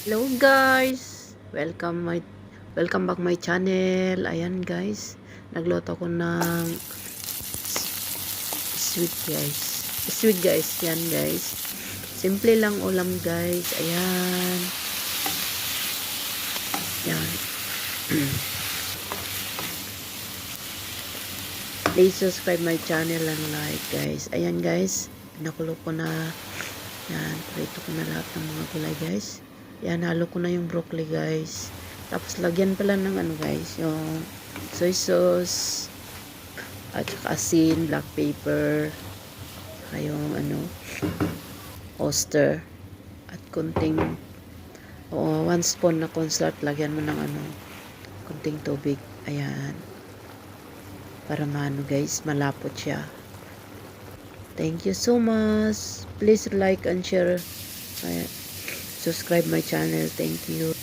Hello guys! Welcome back my channel. Ayan guys, nagluto ko ng sweet guys. Sweet guys, yan guys. Simple lang ulam guys. Ayan. Yan. Please subscribe my channel and like guys. Ayan guys, pinakulo ko na. Yan, prito ko na lahat ng mga gulay guys. Yan, halo ko na yung broccoli guys. Tapos lagyan pala ng ano guys, yung soy sauce at saka asin, black pepper, saka yung ano, oyster at kunting 1 spoon na cornstarch. Lagyan mo ng ano, kunting tubig. Ayan. Para maano guys, malapot siya. Thank you so much. Please like and share. Subscribe my channel. Thank you.